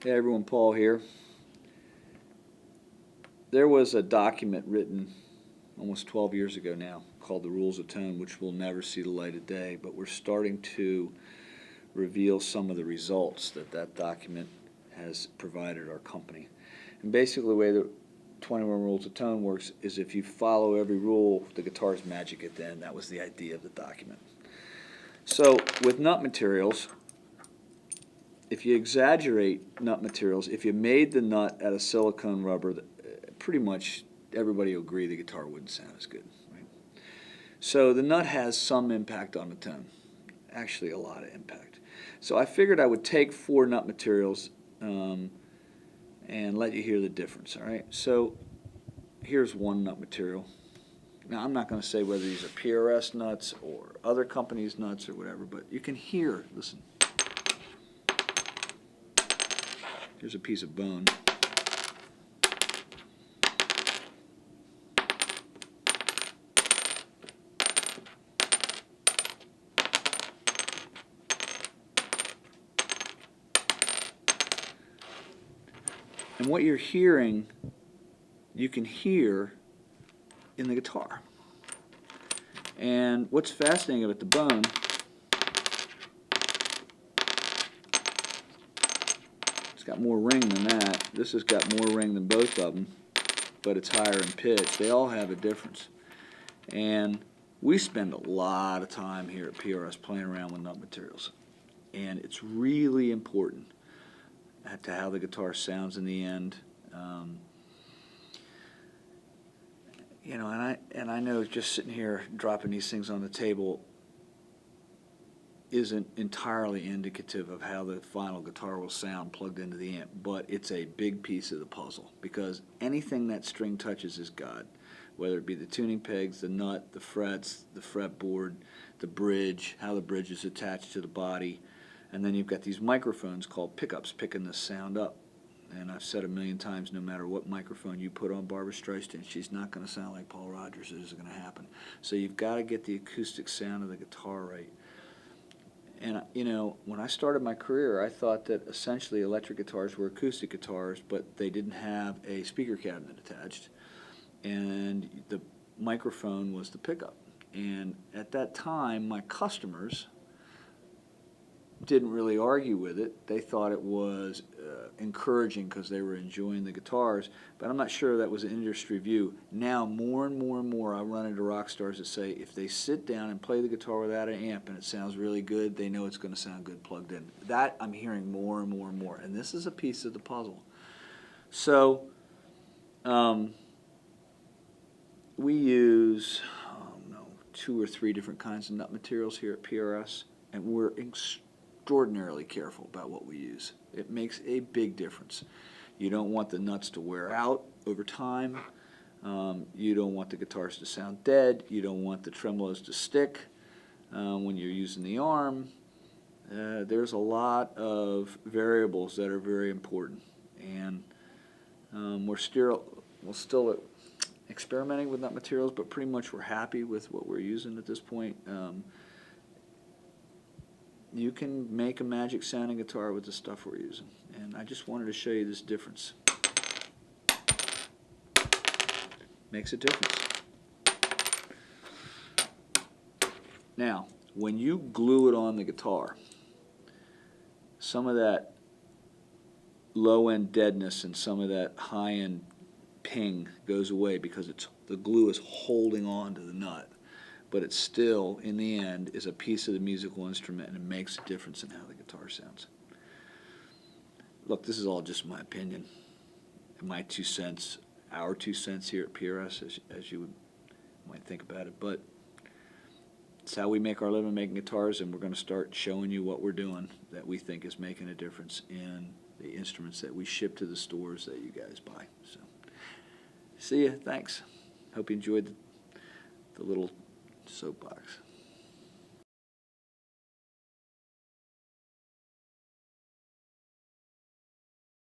Hey everyone, Paul here. There was a document written almost 12 years ago now called the Rules of Tone, which will never see the light of day, but we're starting to reveal some of the results that that document has provided our company. And basically the way the 21 Rules of Tone works is if you follow every rule, the guitar's magic at the end. That was the idea of the document. So with nut materials, if you exaggerate nut materials, if you made the nut out of silicone rubber, pretty much everybody will agree the guitar wouldn't sound as good. Right? So the nut has some impact on the tone, actually a lot of impact. So I figured I would take 4 nut materials and let you hear the difference. All right. So here's one nut material. Now I'm not going to say whether these are PRS nuts or other companies' nuts or whatever, but you can hear. Listen. Here's a piece of bone. And what you're hearing, you can hear in the guitar. And what's fascinating about the bone, it's got more ring than that. This has got more ring than both of them, but it's higher in pitch. They all have a difference. And we spend a lot of time here at PRS playing around with nut materials. And it's really important to how the guitar sounds in the end. You know, and I know just sitting here dropping these things on the table isn't entirely indicative of how the final guitar will sound plugged into the amp, but it's a big piece of the puzzle because anything that string touches is God, whether it be the tuning pegs, the nut, the frets, the fretboard, the bridge, how the bridge is attached to the body, and then you've got these microphones called pickups picking the sound up. And I've said a million times, no matter what microphone you put on Barbra Streisand, she's not going to sound like Paul Rodgers. It isn't going to happen. So you've got to get the acoustic sound of the guitar right. And, you know, when I started my career, I thought that essentially electric guitars were acoustic guitars, but they didn't have a speaker cabinet attached. And the microphone was the pickup. And at that time, my customers didn't really argue with it. They thought it was encouraging because they were enjoying the guitars, but I'm not sure that was an industry view. Now, more and more and more, I run into rock stars that say if they sit down and play the guitar without an amp and it sounds really good, they know it's going to sound good plugged in. That I'm hearing more and more and more, and this is a piece of the puzzle. So, we use, 2 or 3 different kinds of nut materials here at PRS, and we're extraordinarily careful about what we use. It makes a big difference. You don't want the nuts to wear out over time. You don't want the guitars to sound dead. You don't want the tremolos to stick when you're using the arm. There's a lot of variables that are very important, and we're still experimenting with nut materials, but pretty much we're happy with what we're using at this point. You can make a magic sounding guitar with the stuff we're using, and I just wanted to show you this difference. Makes a difference. Now, when you glue it on the guitar, some of that low-end deadness and some of that high-end ping goes away because the glue is holding on to the nut. But it still, in the end, is a piece of the musical instrument, and it makes a difference in how the guitar sounds. Look, this is all just my opinion, my 2 cents, our 2 cents here at PRS, as you might think about it. But it's how we make our living making guitars, and we're going to start showing you what we're doing that we think is making a difference in the instruments that we ship to the stores that you guys buy. So, see ya. Thanks. Hope you enjoyed the little soapbox.